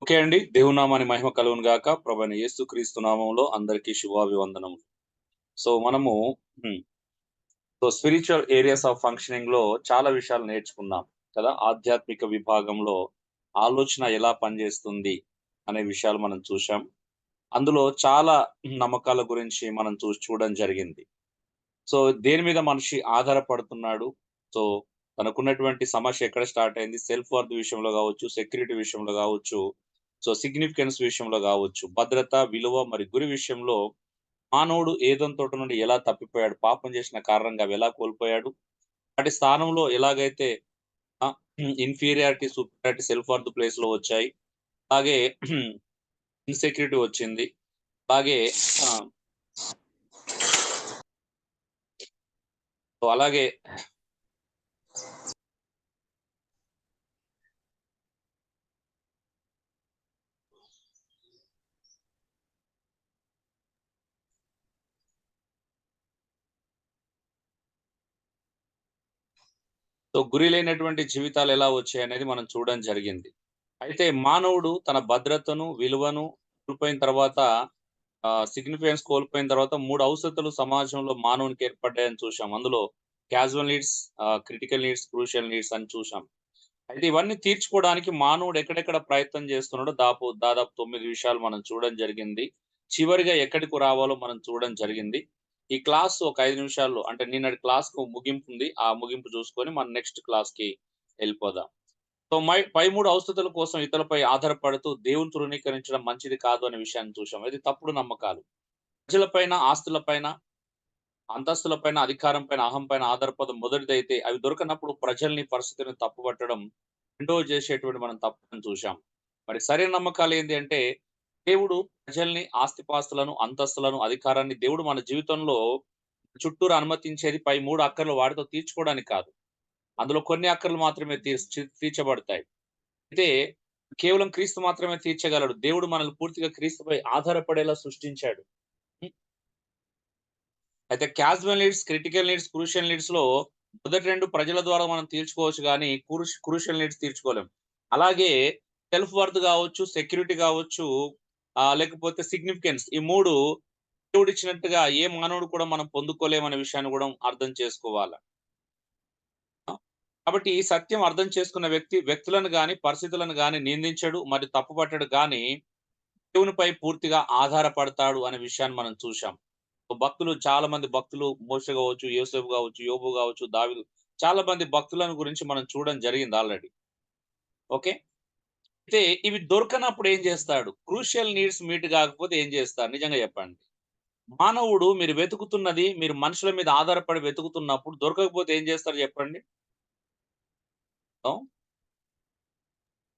Okay అండి. దేవుని నామానికి మహిమ కలుగును గాక. ప్రభువైన యేసుక్రీస్తు నామములో అందరికీ శుభాభివందనములు. సో, మనము హ్మ్. స్పిరిచ్యువల్ ఏరియాస్ ఆఫ్ ఫంక్షనింగ్‌లో చాలా విషయాలు నేర్చుకున్నాం కదా! ఆధ్యాత్మిక విభాగంలో ఆలోచన ఎలా పనిచేస్తుంది అనే విషయాలు మనం చూశాం. అందులో చాలా నమ్మకాల గురించి మనం చూడడం జరిగింది. సో, దేని మీద మనిషి ఆధారపడుతున్నాడు. సో, తనకున్నటువంటి సమస్య ఎక్కడ స్టార్ట్ అయింది. సెల్ఫ్ వర్త్ విషయంలో గావచ్చు, సెక్యూరిటీ విషయంలో గావచ్చు, సో, సిగ్నిఫికెన్స్ విషయంలో గావచ్చు, భద్రత, విలువ మరియు గురి విషయంలో మానవుడు ఏదెను తోట నుండి ఎలా తప్పిపోయాడు, పాపం చేసిన కారణంగా అవి ఎలా కోల్పోయాడు, వాటి స్థానంలో ఎలాగైతే ఇన్ఫీరియారిటీ, సుపీరియారిటీ, సెల్ఫ్ వర్త్ ప్లేస్‌లో వచ్చాయి. అలాగే ఇన్‌సెక్యూరిటీ వచ్చింది. అలాగే ఆహ్, సో, అలాగే సో, గురి లేనటువంటి జీవితాలు ఎలా వచ్చాయనేది మనం చూడడం జరిగింది. అయితే మానవుడు తన భద్రతను, విలువను కోల్పోయిన తర్వాత సిగ్నిఫికెన్స్ కోల్పోయిన తర్వాత 3 అవసరతలు సమాజంలో మానవునికి ఏర్పడ్డాయని చూశాం. అందులో casual needs, critical needs, crucial needs అని చూశాం. అయితే ఇవన్నీ తీర్చుకోవడానికి మానవుడు ఎక్కడెక్కడ ప్రయత్నం చేస్తున్నాడో దాదాపు 9 విషయాలు మనం చూడడం జరిగింది. చివరిగా ఎక్కడికి రావాలో మనం చూడడం జరిగింది. ఈ క్లాస్ ఒక 5 నిమిషాల్లో అంటే నిన్నటి క్లాస్‌కు ముగింపు ఉంది. ఆ ముగింపు చూసుకొని మనం నెక్స్ట్ క్లాస్‌కి ఎళ్ళిపోదాం. సో, పై 3 అవస్థతల కోసం ఇతరులపై ఆధారపడుతూ దేవుని తృణీకరించడం మంచిది కాదు అనే విషయాన్ని చూశాం. ఇది తప్పుడు నమ్మకాలు. ప్రజలపైన, ఆస్తులపైన, అంతస్తులపైన, అధికారం పైన, అహం పైన ఆధారపడడం మొదటిదైతే అవి దొరకనప్పుడు ప్రజల్ని, పరిస్థితిని తప్పుపట్టడం రెండోది చేసేటువంటి మనం తప్పని చూశాం. మరి సరైన నమ్మకాలు ఏంది అంటే, దేవుడు ప్రజల్ని, ఆస్తిపాస్తులను, అంతస్తులను, అధికారాన్ని దేవుడు మన జీవితంలో చుట్టూరా అనుమతించేది పై 3 అక్కర్లు వాటితో తీర్చుకోవడానికి కాదు. అందులో కొన్ని అక్కర్లు మాత్రమే తీర్చబడతాయి. అయితే కేవలం క్రీస్తు మాత్రమే తీర్చగలడు. దేవుడు మనల్ని పూర్తిగా క్రీస్తుపై ఆధారపడేలా సృష్టించాడు. హ్మ్. అయితే casual needs, critical needs, crucial నీడ్స్‌లో మొదటి 2 ప్రజల ద్వారా మనం తీర్చుకోవచ్చు గానీ, క్రూషియల్ నీడ్స్ తీర్చుకోలేం. అలాగే సెల్ఫ్ వర్త్ గావచ్చు, సెక్యూరిటీ గావచ్చు, లేకపోతే సిగ్నిఫికెన్స్ ఈ 3 దేవుడిచ్చినట్టుగా ఏ మానవుడు కూడా మనం పొందుకోలేమనే విషయాన్ని గూడా అర్థం చేసుకోవాల. కాబట్టి ఈ సత్యం అర్థం చేసుకున్న వ్యక్తులను గాని, పరిస్థితులను గాని నిందించడు మరియు తప్పుపట్టడు గానీ, దేవునిపై పూర్తిగా ఆధారపడతాడు అనే విషయాన్ని మనం చూశాం. భక్తులు చాలా మంది భక్తులు మోషే గావచ్చు, యోసేపు గావచ్చు, యోబు గావచ్చు, దావీదు చాలా మంది భక్తులను గురించి మనం చూడడం జరిగింది ఆల్రెడీ. ఓకే. అయితే ఇవి దొరకనప్పుడు ఏం చేస్తాడు? క్రూషియల్ నీడ్స్ మీట్ కాకపోతే ఏం చేస్తారు? నిజంగా చెప్పండి. మానవుడు మీరు వెతుకుతున్నది మీరు మనుషుల మీద ఆధారపడి వెతుకుతున్నప్పుడు దొరకకపోతే ఏం చేస్తారు చెప్పండి?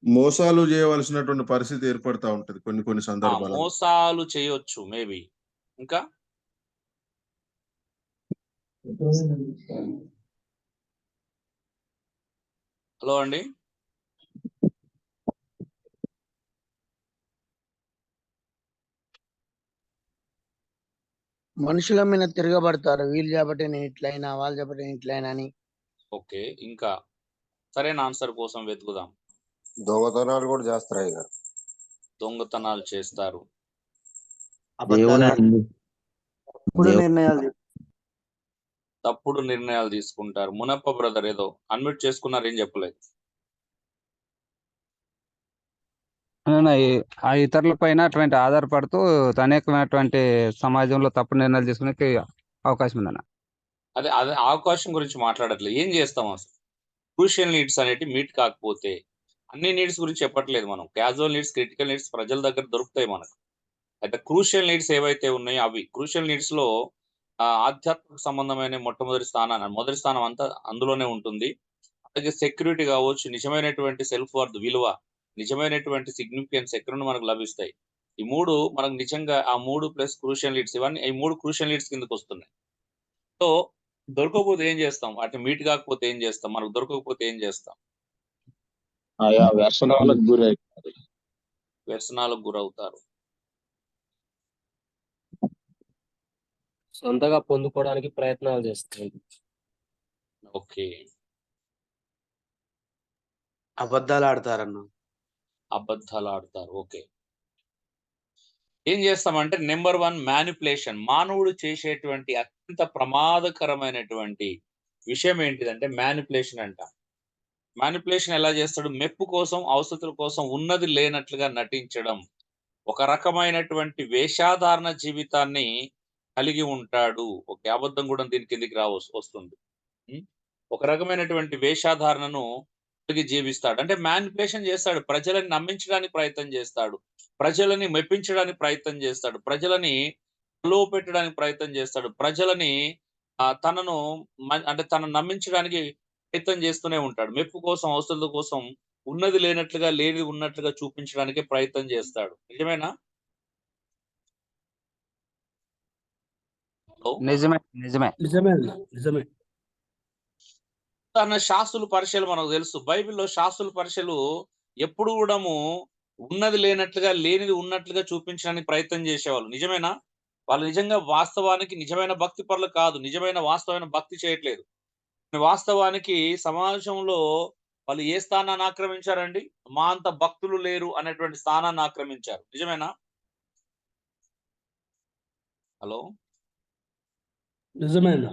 మోసాలు చేయవలసినటువంటి పరిస్థితి ఏర్పడతా ఉంటది కొన్ని కొన్ని సందర్భాలలో. మోసాలు చేయొచ్చు మేబీ. ఇంకా? హలో అండి. మనుషుల మీద తిరగబడతారు. వీళ్ళు చేపట్టే నేను ఇట్లయినా, వాళ్ళు చేపట్టే నేను ఇట్లయినా అని. ఓకే. ఇంకా సరైన ఆన్సర్ కోసం వెతుకుదాం. దొంగతనాలు కూడా చేస్తారు ఇక. దొంగతనాలు చేస్తారు. తప్పుడు నిర్ణయాలు తీసుకుంటారు. మునప్ప బ్రదర్ ఏదో అన్మ్యూట్ చేసుకున్నారు, ఏం చెప్పలేదు. ఆ ఇతరుల పైన అటువంటి ఆధారపడుతూ అనేకమైనటువంటి సమాజంలో తప్పుడు నిర్ణయాలు తీసుకునే అవకాశం ఉందన్న. అదే అదే అవకాశం గురించి మాట్లాడట్లేదు. ఏం చేస్తాం అసలు? క్రూషియల్ నీడ్స్ అనేటివి మీట్ కాకపోతే అన్ని నీడ్స్ గురించి చెప్పట్లేదు మనం. క్యాజువల్ నీడ్స్, క్రిటికల్ నీడ్స్ ప్రజల దగ్గర దొరుకుతాయి మనకు. అయితే క్రూషియల్ నీడ్స్ ఏవైతే ఉన్నాయో అవి. క్రూషియల్ నీడ్స్‌లో ఆధ్యాత్మిక సంబంధమైన మొదటి స్థానం అంతా అందులోనే ఉంటుంది. అలాగే సెక్యూరిటీ కావచ్చు, నిజమైనటువంటి సెల్ఫ్ వర్త్ విలువ, నిజమైనటువంటి సిగ్నిఫికెన్స్ ఎక్కడ నుండి మనకు లభిస్తాయి. ఈ 3 మనకు నిజంగా ఆ 3 ప్లస్ క్రూషియల్ నీడ్స్ ఇవన్నీ ఈ 3 క్రూషియల్ నీడ్స్ కిందకొస్తున్నాయి. సో, దొరకకపోతే ఏం చేస్తాం? వాటిని మీట్ కాకపోతే ఏం చేస్తాం? మనకు దొరకకపోతే ఏం చేస్తాం? ఆయా వ్యసనాలకు గురైపోతారు. వ్యసనాలకు గురవుతారు. సొంతగా పొందుకోవడానికి ప్రయత్నాలు చేస్తాయి. ఓకే. అబద్ధాలు ఆడతారన్న. అబద్ధాలు ఆడతారు. ఓకే. ఏం చేస్తామంటే నెంబర్ 1 మ్యానిపులేషన్. మానవుడు చేసేటువంటి అత్యంత ప్రమాదకరమైనటువంటి విషయం ఏంటిదంటే మ్యానిపులేషన్ అంట. మ్యానిపులేషన్ ఎలా చేస్తాడు? మెప్పు కోసం, అవసరతల కోసం ఉన్నది లేనట్లుగా నటించడం. ఒక రకమైనటువంటి వేషధారణ జీవితాన్ని కలిగి ఉంటాడు. ఓకే. అబద్ధం కూడా దీని కిందికి వస్తుంది. హ్మ్. ఒక రకమైనటువంటి వేషధారణను కలిగి జీవిస్తాడు. అంటే మ్యానిపులేషన్ చేస్తాడు. ప్రజలని నమ్మించడానికి ప్రయత్నం చేస్తాడు. ప్రజలని మెప్పించడానికి ప్రయత్నం చేస్తాడు. ప్రజలని ప్రలోభపెట్టడానికి ప్రయత్నం చేస్తాడు. ప్రజలని తనను అంటే తనను నమ్మించడానికి ప్రయత్నం చేస్తూనే ఉంటాడు. మెప్పు కోసం, అవసరాల కోసం ఉన్నది లేనట్లుగా, లేనిది ఉన్నట్లుగా చూపించడానికే ప్రయత్నం చేస్తాడు. నిజమేనా? హలో! నిజమే నిజమే. నిజమే అన్న నిజమే. తన శాస్త్రుల పరిచయాలు మనకు తెలుసు. బైబిల్‌లో శాస్త్రుల పరిచయాలు ఎప్పుడు కూడాము ఉన్నది లేనట్లుగా, లేనిది ఉన్నట్లుగా చూపించడానికి ప్రయత్నం చేసేవాళ్ళు. నిజమేనా? వాళ్ళు నిజంగా వాస్తవానికి నిజమైన భక్తి పరులు కాదు. నిజమైన వాస్తవమైన భక్తి చేయట్లేదు. వాస్తవానికి సమాజంలో వాళ్ళు ఏ స్థానాన్ని ఆక్రమించారండి? మా అంత భక్తులు లేరు అనేటువంటి స్థానాన్ని ఆక్రమించారు. నిజమేనా? హలో! నిజమే అన్న.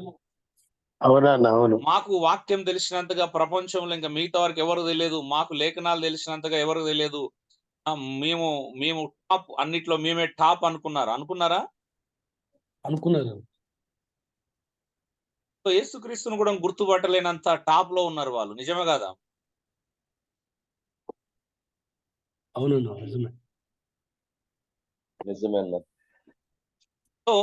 అవునన్నా అవును. మాకు వాక్యం తెలిసినంతగా ప్రపంచంలో ఇంకా మిగతా వారికి ఎవరికి తెలియదు. మాకు లేఖనాలు తెలిసినంతగా ఎవరికి తెలియదు. మేము మేము టాప్ అన్నిట్లో మేమే టాప్ అనుకున్నారా? అనుకున్నారా? అనుకున్నారు. సో యేసుక్రీస్తుని కూడా గుర్తుపట్టలేనంత టాప్‌లో ఉన్నారు వాళ్ళు. నిజమే గదా! అవునన్నా నిజమే. నిజమే అన్న. సో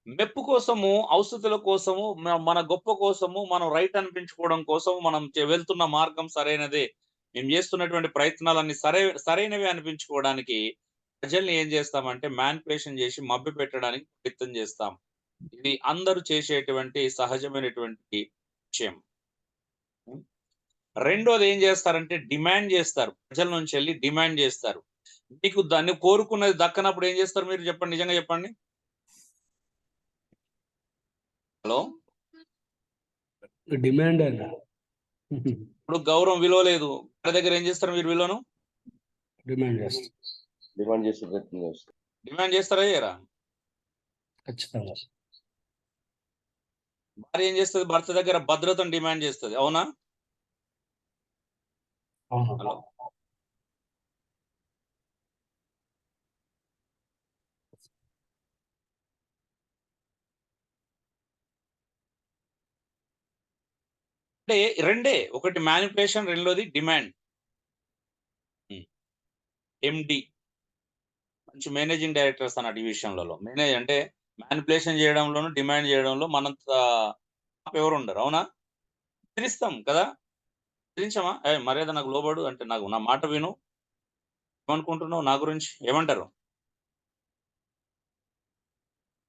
మెప్పు కోసము, అవసరతల కోసము, మన గొప్ప కోసము, మనం రైట్ అనిపించుకోవడం కోసం మనం వెళ్తున్న మార్గం సరైనదే. మేము చేస్తున్నటువంటి ప్రయత్నాలన్నీ సరైనవే అనిపించుకోవడానికి ప్రజల్ని ఏం చేస్తామంటే మ్యానిపులేషన్ చేసి మభ్యపెట్టడానికి ప్రయత్నం చేస్తాం. ఇది అందరూ చేసేటువంటి సహజమైనటువంటి విషయం. హ్మ్. రెండోది ఏం చేస్తారంటే డిమాండ్ చేస్తారు. ప్రజల నుంచెల్లి డిమాండ్ చేస్తారు. మీకు దాన్ని కోరుకున్నది దక్కనప్పుడు ఏం చేస్తారు మీరు చెప్పండి? నిజంగా చెప్పండి. హలో! డిమాండ్ అన్న. ఇప్పుడు గౌరవం విలువ లేదు. వాళ్ళ దగ్గర ఏం చేస్తారు మీరు విలువను? డిమాండ్ చేస్తాం. డిమాండ్ చేసే ప్రయత్నం చేస్తాం. డిమాండ్ చేస్తారా? చేయరా? ఖచ్చితంగా. భార్య ఏం చేస్తది? భర్త దగ్గర భద్రతను డిమాండ్ చేస్తది. అవునా? అవును. హలో! అంటే రెండే. ఒకటి మ్యానిపులేషన్, రెండోది డిమాండ్. హ్మ్. ఎండీ. మంచి మేనేజింగ్ డైరెక్టర్స్ అన్నట్టు ఈ విషయంలలో. అంటే మ్యానిపులేషన్ చేయడంలోను, డిమాండ్ చేయడంలో మనంత టాప్ ఎవరు ఉండరు. అవునా? బెదిరిస్తాం కదా! బెదిరించమా? "ఏయ్! మర్యాద నాకు లోబడు" అంటే నా మాట విను. ఏమనుకుంటున్నావు నా గురించి? ఏమంటారు?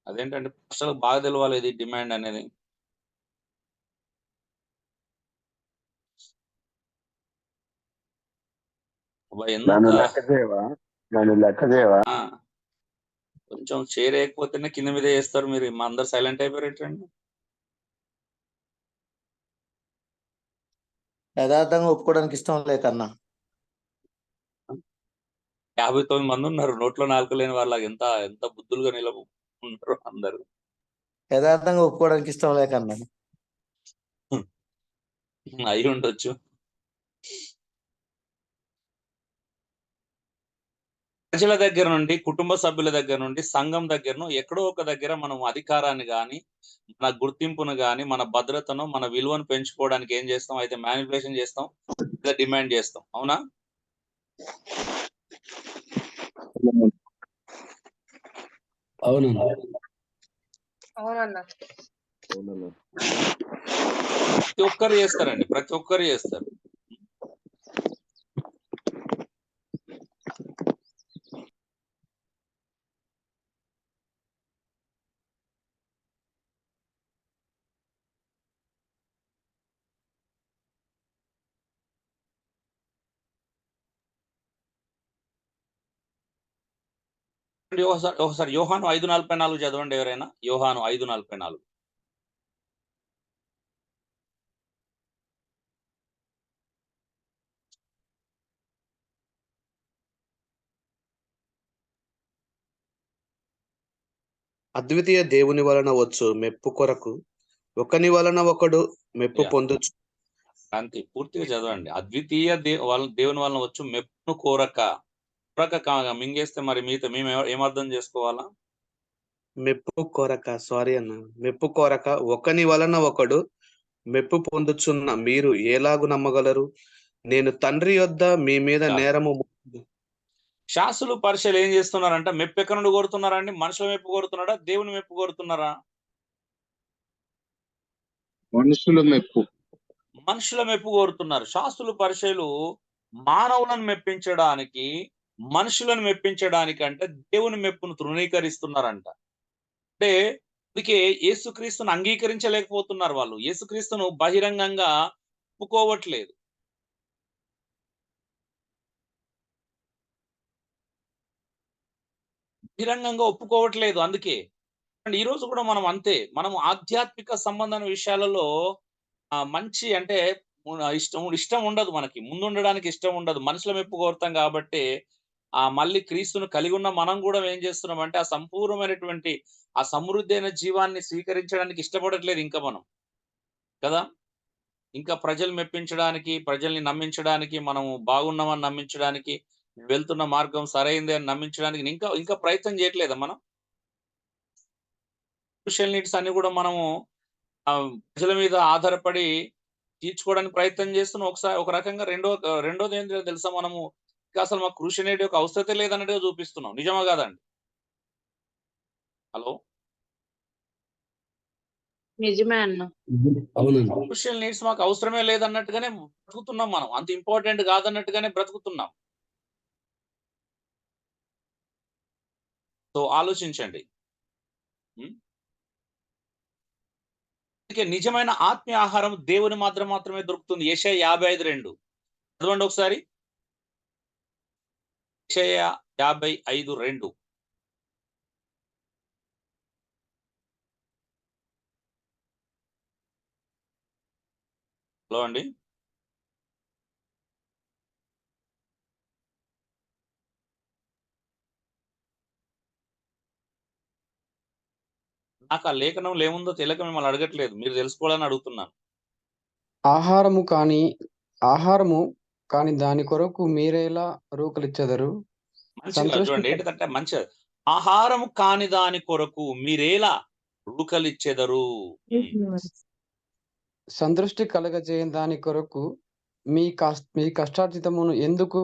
అదేంటంటే పాస్టర్‌లకు బాగా తెలవాలి ఇది డిమాండ్ అనేది. అబ్బా! ఎంత నన్ను లెక్క చేయవా? ఆ! కొంచెం చేయకపోతేనే కింద మీద చేస్తారు మీరు. మా అందరు సైలెంట్ అయిపోయారేంటండి? యథార్థంగా ఒప్పుకోవడానికి ఇష్టం లేకన్నా. 59 మంది ఉన్నారు. నోట్లో నాలుక లేని వాళ్ళలాగా ఎంత ఎంత బుద్ధులుగా ఉన్నారు అందరూ. యథార్థంగా ఒప్పుకోవడానికి ఇష్టం లేకన్నా. అయ్యుండొచ్చు. ప్రజల దగ్గర నుండి, కుటుంబ సభ్యుల దగ్గర నుండి, సంఘం దగ్గరను ఎక్కడో ఒక దగ్గర మనం అధికారాన్ని గాని, మన గుర్తింపును గాని, మన భద్రతను, మన విలువను పెంచుకోవడానికి ఏం చేస్తాం? అయితే మ్యానిపులేషన్ చేస్తాం. లేదా డిమాండ్ చేస్తాం. అవునా? అవునన్నా. అవునన్నా. అవునన్నా. ప్రతి ఒక్కరు చేస్తారండి. ప్రతి ఒక్కరు చేస్తారు. ఒకసారి యోహాను 5:44 చదవండి ఎవరైనా. యోహాను 5:44. అద్వితీయ దేవుని వలన వచ్చు మెప్పు కొరకు ఒకని వలన ఒకడు మెప్పు యా పొందుచు. శాంతి పూర్తిగా చదవండి. అద్వితీయ దేవుని వలన వచ్చు మెప్పును కోరక మింగేస్తే మరి మీతో మేము ఏమర్థం చేసుకోవాలా? మెప్పు కొరక సారీ అన్న మెప్పు కొరక ఒకని వలన ఒకడు మెప్పు పొందుచున్న మీరు ఎలాగు నమ్మగలరు? నేను తండ్రి యొద్ద మీ మీద చాలు. నేరము శాస్త్రులు పరిచయలు ఏం చేస్తున్నారంటే మెప్పు ఎక్కడి నుండి కోరుతున్నారండి? మనుషుల మెప్పు కోరుతున్నాడా? దేవుని మెప్పు కోరుతున్నారా? మనుషుల మెప్పు. మనుషుల మెప్పు కోరుతున్నారు. శాస్త్రులు పరిచయలు మానవులను మెప్పించడానికి, మనుషులను మెప్పించడానికి అంటే దేవుని మెప్పును తృణీకరిస్తున్నారంట. అంటే అందుకే యేసుక్రీస్తును అంగీకరించలేకపోతున్నారు వాళ్ళు. యేసుక్రీస్తును బహిరంగంగా ఒప్పుకోవట్లేదు. బహిరంగంగా ఒప్పుకోవట్లేదు. అందుకే అండ్ ఈ రోజు కూడా మనం అంతే. మనం ఆధ్యాత్మిక సంబంధమైన విషయాలలో మంచి అంటే ఇష్టం ఉండదు మనకి. ముందుండడానికి ఇష్టం ఉండదు. మనుషుల మెప్పు కోరుతాం కాబట్టి మళ్ళీ క్రీస్తును కలిగి ఉన్న మనం కూడా ఏం చేస్తున్నామంటే ఆ సంపూర్ణమైనటువంటి ఆ సమృద్ధి అయిన జీవాన్ని స్వీకరించడానికి ఇష్టపడట్లేదు ఇంకా మనం కదా. ఇంకా ప్రజలు మెప్పించడానికి, ప్రజల్ని నమ్మించడానికి, మనం బాగున్నామని నమ్మించడానికి, వెళ్తున్న మార్గం సరైంది అని నమ్మించడానికి ఇంకా ప్రయత్నం చేయట్లేదా మనం? సోషల్ నీడ్స్ అన్ని కూడా మనము ప్రజల మీద ఆధారపడి తీర్చుకోవడానికి ప్రయత్నం చేస్తున్నాం. ఒక రకంగా రెండోది ఏంటో తెలుసా, మనము అసలు మాకు క్రూషియల్ నీడ్ యొక్క అవసరత లేదన్నట్టుగా చూపిస్తున్నాం. నిజమా కాదండి? హలో, నిజమే అన్న. అవునండి. క్రూషియల్ నీడ్స్ మాకు అవసరమే లేదన్నట్టుగానే బ్రతుకుతున్నాం మనం. అంత ఇంపార్టెంట్ కాదన్నట్టుగానే బ్రతుకుతున్నాం. సో ఆలోచించండి. అందుకే నిజమైన ఆత్మీయ ఆహారం దేవుని మాత్రమే దొరుకుతుంది. యెషయా 55:2 చదవండి ఒకసారి. యెషయా 55:2. హలో అండి. నాకు ఆ లేఖనంలో ఏముందో తెలియక మిమ్మల్ని అడగట్లేదు, మీరు తెలుసుకోవాలని అడుగుతున్నాను. ఆహారము కాని దాని కొరకు మీరేలా రూకలిచ్చెదరు? మంచిగా చూడండి, ఏంటంటే మంచిగా ఆహారము కాని దాని కొరకు మీరేలా రూకలిచ్చెదరు. సంతృష్టి కలగజేయని దాని కొరకు మీ కష్టార్జితమును ఎందుకు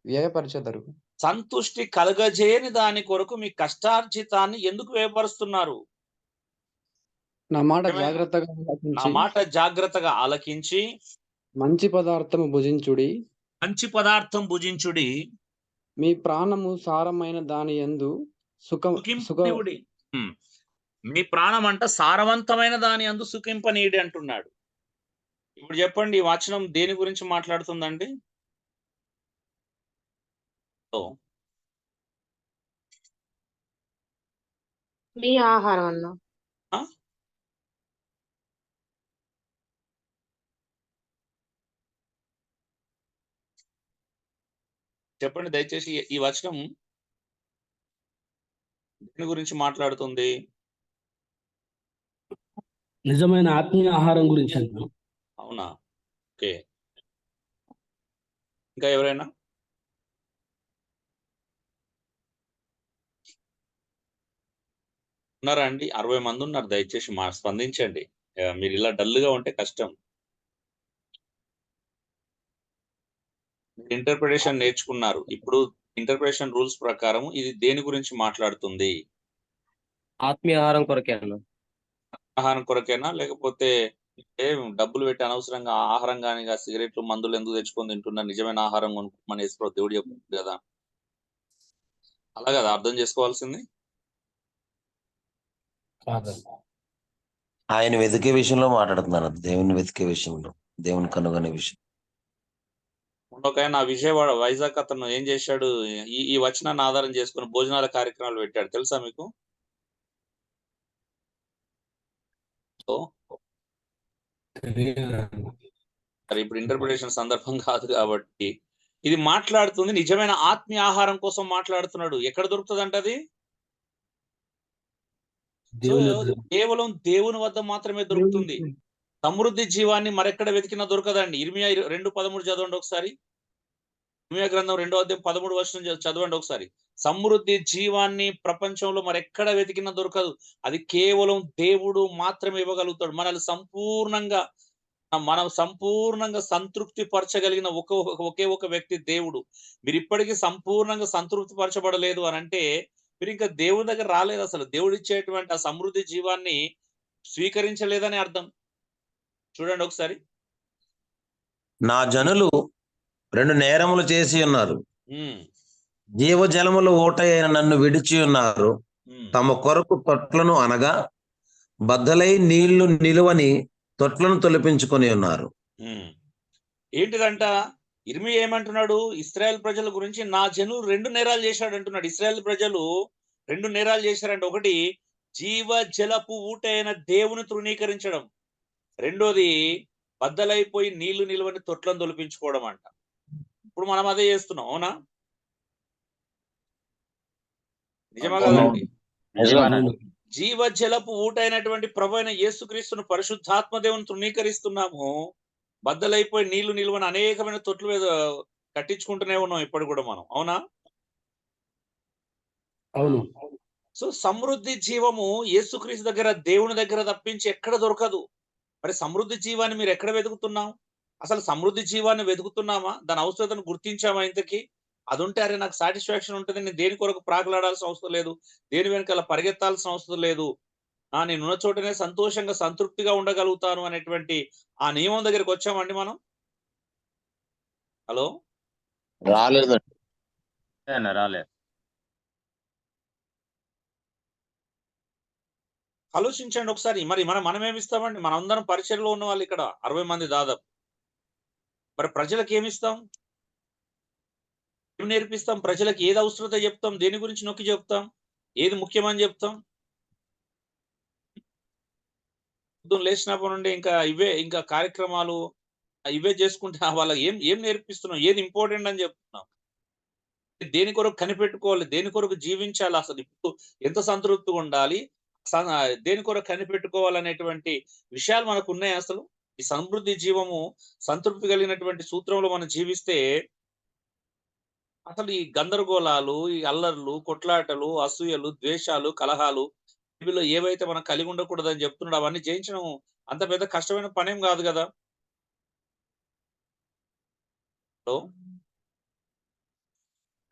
వ్యయపరచెదరు? సంతుష్టి కలగజేయని దాని కొరకు మీ కష్టార్జితాన్ని ఎందుకు వ్యయపరుస్తున్నారు? నా మాట నా మాట జాగ్రత్తగా ఆలకించి మంచి పదార్థము భుజించుడి. మీ ప్రాణము సారమైన దాని యందు సుఖింపనీయుడి. మీ ప్రాణం అంట సారవంతమైన దాని యందు సుఖింపనీయుడి అంటున్నాడు. ఇప్పుడు చెప్పండి, ఈ వచనం దేని గురించి మాట్లాడుతుందండి? మీ ఆహారం అన్న. చెప్పండి దయచేసి, ఈ వచనం దేని గురించి మాట్లాడుతుంది? నిజమైన ఆత్మీయ ఆహారం గురించి అన్న. అవునా? ఓకే, ఇంకా ఎవరైనా? ఉన్నారా అండి? 60 మంది ఉన్నారు. దయచేసి స్పందించండి. మీరు ఇలా డల్గా ఉంటే కష్టం. ఇంటర్ప్రిటేషన్ నేర్చుకున్నారు. ఇప్పుడు ఇంటర్ప్రిటేషన్ రూల్స్ ప్రకారం ఇది దేని గురించి మాట్లాడుతుంది? ఆత్మీయ ఆహారం కొరకే అన్న. ఆహారం కొరకేనా, లేకపోతే డబ్బులు పెట్టి అనవసరంగా ఆహారం కానీ సిగరెట్లు మందులు ఎందుకు తెచ్చుకొని తింటున్నారు? నిజమైన ఆహారం కొనుక్కోమని యేసు దేవుడు చెప్తుంది కదా. అలా కదా అర్థం చేసుకోవాల్సింది. ఆయన వెతికే విషయంలో మాట్లాడుతున్నారు, దేవుని వెతికే విషయంలో, దేవుని కనుగొనే విషయం. ఒక నా విజయవాడ వైజాగ్ అతను ఏం చేశాడు, ఈ వచనాన్ని ఆధారం చేసుకుని భోజనాల కార్యక్రమాలు పెట్టాడు, తెలుసా మీకు? మరి ఇప్పుడు ఇంటర్ప్రిటేషన్ సందర్భం కాదు కాబట్టి ఇది మాట్లాడుతుంది నిజమైన ఆత్మీయ ఆహారం కోసం మాట్లాడుతున్నాడు. ఎక్కడ దొరుకుతుంది అంటే అది సో దేవుని వద్ద కేవలం దేవుని వద్ద మాత్రమే దొరుకుతుంది. సమృద్ధి జీవాన్ని మరెక్కడ వెతికినా దొరకదండి. ఇర్మియా 2:13 చదవండి ఒకసారి. ఇర్మియా గ్రంథం 2:13 చదవండి ఒకసారి. సమృద్ధి జీవాన్ని ప్రపంచంలో మరెక్కడ వెతికినా దొరకదు. అది కేవలం దేవుడు మాత్రమే ఇవ్వగలుగుతాడు. మనం సంపూర్ణంగా సంతృప్తి పరచగలిగిన ఒకే ఒక వ్యక్తి దేవుడు. మీరు ఇప్పటికీ సంపూర్ణంగా సంతృప్తి పరచబడలేదు అని అంటే మీరు ఇంకా దేవుని దగ్గర రాలేదు. అసలు దేవుడు ఇచ్చేటువంటి ఆ సమృద్ధి జీవాన్ని స్వీకరించలేదని అర్థం. చూడండి ఒకసారి. నా జనులు 2 నేరములు చేసి ఉన్నారు. జీవజలములు ఊటైన నన్ను విడిచి ఉన్నారు. తమ కొరకు తొట్లను అనగా బద్దలై నీళ్లు నిలువని తొట్లను తొలిపించుకొని ఉన్నారు. ఏంటిదంట? ఇర్మియా ఏమంటున్నాడు? ఇశ్రాయేల్ ప్రజల గురించి నా జనులు 2 నేరాలు చేశాడు అంటున్నాడు. ఇశ్రాయేల్ ప్రజలు 2 నేరాలు చేశారంట. ఒకటి జీవ జలపు ఊట అయిన దేవుని తృణీకరించడం, రెండోది బద్దలైపోయి నీళ్లు నిలువని తొట్లను తొలిపించుకోవడం అంట. ఇప్పుడు మనం అదే చేస్తున్నాం, అవునా? నిజమా కదండి? జీవ జలపు ఊట అయినటువంటి ప్రభు అయిన యేసుక్రీస్తును పరిశుద్ధాత్మ దేవుని తృణీకరిస్తున్నాము. బద్దలైపోయి నీళ్లు నిలువని అనేకమైన తొట్లు కట్టించుకుంటూనే ఉన్నాం ఇప్పుడు కూడా మనం, అవునా? అవును. సో సమృద్ధి జీవము యేసుక్రీస్తు దగ్గర, దేవుని దగ్గర తప్పించి ఎక్కడ దొరకదు. మరి సమృద్ధి జీవాన్ని మీరు ఎక్కడ వెతుకుతున్నాం? అసలు సమృద్ధి జీవాన్ని వెతుకుతున్నామా? దాని అవసరతను గుర్తించామా? ఇంతకీ అది ఉంటే అరే నాకు సాటిస్ఫాక్షన్ ఉంటుంది, నేను దేని కొరకు ప్రాకులాడాల్సిన అవసరం లేదు, దేని వెనకాల పరిగెత్తాల్సిన అవసరం లేదు, నేను ఉన్న చోటనే సంతోషంగా సంతృప్తిగా ఉండగలుగుతాను అనేటువంటి ఆ నియమం దగ్గరికి వచ్చామండి మనం? హలో, రాలేదండి. రాలేదు. ఆలోచించండి ఒకసారి. మరి మనం ఏమిస్తామండి? మనందరం పరిచయలో ఉన్న వాళ్ళు ఇక్కడ 60 మంది దాదాపు. మరి ప్రజలకు ఏమిస్తాం? ఏం నేర్పిస్తాం? ప్రజలకు ఏది అవసరత చెప్తాం? దేని గురించి నొక్కి చెప్తాం? ఏది ముఖ్యమని చెప్తాం? పొద్దున్న లేచినప్పటి నుండి ఇంకా కార్యక్రమాలు ఇవే చేసుకుంటే వాళ్ళకి ఏం నేర్పిస్తున్నాం? ఏది ఇంపార్టెంట్ అని చెప్తున్నాం? దేని కొరకు కనిపెట్టుకోవాలి, దేని కొరకు జీవించాలి, అసలు ఇప్పుడు ఎంత సంతృప్తిగా ఉండాలి, దేని కొరకు కనిపెట్టుకోవాలనేటువంటి విషయాలు మనకు ఉన్నాయి. అసలు ఈ సమృద్ధి జీవము సంతృప్తి కలిగినటువంటి సూత్రంలో మనం జీవిస్తే అసలు ఈ గందరగోళాలు, ఈ అల్లర్లు, కొట్లాటలు, అసూయలు, ద్వేషాలు, కలహాలు వీళ్ళు ఏవైతే మనం కలిగి ఉండకూడదని చెప్తున్నాడు అవన్నీ జయించడం అంత పెద్ద కష్టమైన పనేం కాదు కదా.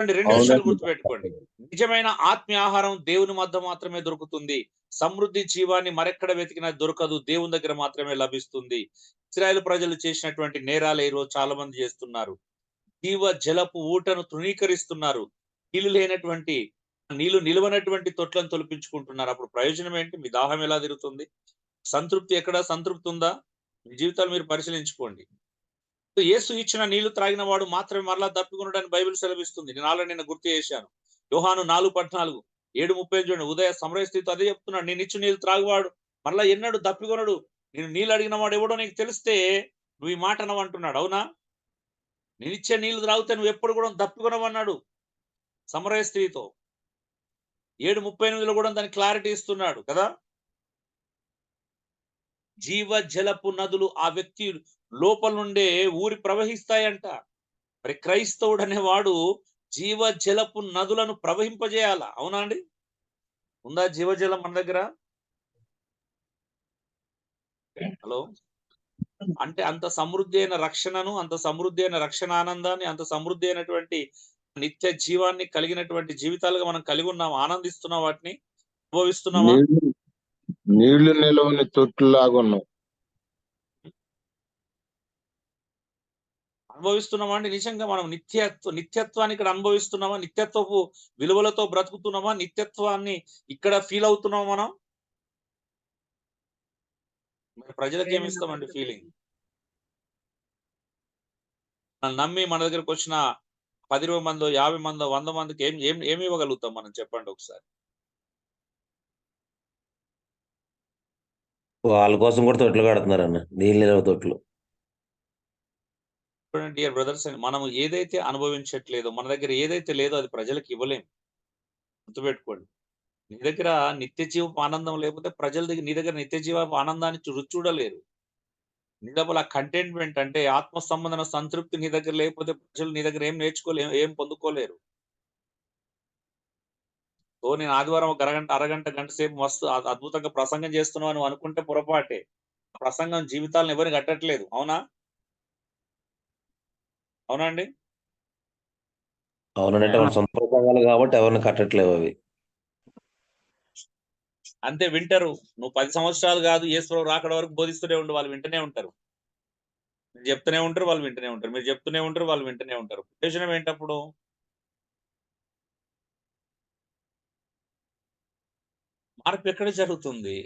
రెండు విషయాలు గుర్తుపెట్టుకోండి. నిజమైన ఆత్మీయ ఆహారం దేవుని మధ్య మాత్రమే దొరుకుతుంది. సమృద్ధి జీవాన్ని మరెక్కడ వెతికినా దొరకదు, దేవుని దగ్గర మాత్రమే లభిస్తుంది. ఇశ్రాయేలు ప్రజలు చేసినటువంటి నేరాలు ఈ రోజు చాలా మంది చేస్తున్నారు. జీవ జలపు ఊటను తృణీకరిస్తున్నారు. నీళ్లు నిలవనటువంటి తొట్లను తొలిపించుకుంటున్నారు. అప్పుడు ప్రయోజనం ఏంటి? మీ దాహం ఎలా తిరుగుతుంది? సంతృప్తి సంతృప్తి ఉందా? మీ జీవితాలు మీరు పరిశీలించుకోండి. యేసు ఇచ్చిన నీళ్లు త్రాగిన వాడు మాత్రమే మరలా దప్పికొనడానికి బైబిల్ సెలవిస్తుంది. నేను ఆల్రెడీ నిన్న గుర్తు చేశాను. యోహాను 4:14, 7:30 చూడండి. ఉదయ సమరయ స్థితి అదే చెప్తున్నాడు. నేను ఇచ్చిన నీళ్లు త్రాగువాడు మరలా ఎన్నడు దప్పికొనడు. నేను నీళ్ళు అడిగిన వాడు ఎవడో నీకు తెలిస్తే నువ్వు ఈ మాట అనవంటున్నాడు. అవునా? నేను ఇచ్చే నీళ్లు త్రాగితే నువ్వు ఎప్పుడు కూడా దప్పికొనవన్నాడు సమరయ స్త్రీతో. 7:38 కూడా దాని క్లారిటీ ఇస్తున్నాడు కదా. జీవ జలపు నదులు ఆ వ్యక్తి లోపల నుండే ఊరి ప్రవహిస్తాయంట. మరి క్రైస్తవుడు అనేవాడు జీవ జలపు నదులను ప్రవహింపజేయాల. అవునా అండి? ఉందా జీవజలం మన దగ్గర? హలో, అంటే అంత సమృద్ధి అయిన రక్షణను, అంత సమృద్ధి అయిన రక్షణ ఆనందాన్ని, అంత సమృద్ధి అయినటువంటి నిత్య జీవాన్ని కలిగినటువంటి జీవితాలుగా మనం కలిగి ఉన్నాం. ఆనందిస్తున్నాం, వాటిని అనుభవిస్తున్నామా? నీళ్లు నిలవని తొట్టులాగా ఉన్నాం. అనుభవిస్తున్నామా అండి? నిజంగా మనం నిత్యత్వాన్ని ఇక్కడ అనుభవిస్తున్నామా? నిత్యత్వపు విలువలతో బ్రతుకుతున్నామా? నిత్యత్వాన్ని ఇక్కడ ఫీల్ అవుతున్నామా మనం? మరి ప్రజలకు ఏమి ఇస్తామండి ఫీలింగ్? మనం నమ్మి మన దగ్గరకు వచ్చిన 10 మందో, 50 మందో, 100 మందికి ఏమి ఇవ్వగలుగుతాం మనం? చెప్పండి ఒకసారి. వాళ్ళ కోసం కూడా తొట్లు కడుతున్నారన్న, నీళ్ళు నిలవ తొట్లు. డియర్ బ్రదర్స్, మనం ఏదైతే అనుభవించట్లేదో, మన దగ్గర ఏదైతే లేదో అది ప్రజలకు ఇవ్వలేం. గుర్తుపెట్టుకోండి. నీ దగ్గర నిత్య జీవపు ఆనందం లేకపోతే ప్రజల దగ్గర నీ దగ్గర నిత్య జీవపు ఆనందాన్ని రుచి చూడలేరు. నీ లోపల కంటెంట్మెంట్ అంటే ఆత్మ సంబంధమైన సంతృప్తి నీ దగ్గర లేకపోతే ప్రజలు నీ దగ్గర ఏం నేర్చుకోలేరు, ఏం పొందుకోలేరు. సో నేను ఆదివారం ఒక అరగంట గంట సేపు మస్తు అద్భుతంగా ప్రసంగం చేస్తున్నావు అని అనుకుంటే పొరపాటే. ప్రసంగం జీవితాలను ఎవరిని కట్టట్లేదు. అవునా? అవునా అండి? అవునంటే మన సొంత ప్రసంగాలు కాబట్టి ఎవరిని కట్టట్లేవు అవి. అంతే వింటారు. నువ్వు 10 సంవత్సరాలు కాదు యేసుప్రభు రాకడ వరకు బోధిస్తూనే ఉండు, వాళ్ళు వింటూనే ఉంటారు. మీరు చెప్తూనే ఉంటారు, వాళ్ళు వింటూనే ఉంటారు. మీరు చెప్తూనే ఉంటారు, వాళ్ళు వింటూనే ఉంటారు. ప్రయోజనం ఏంటప్పుడు? మార్పు ఎక్కడ జరుగుతుంది?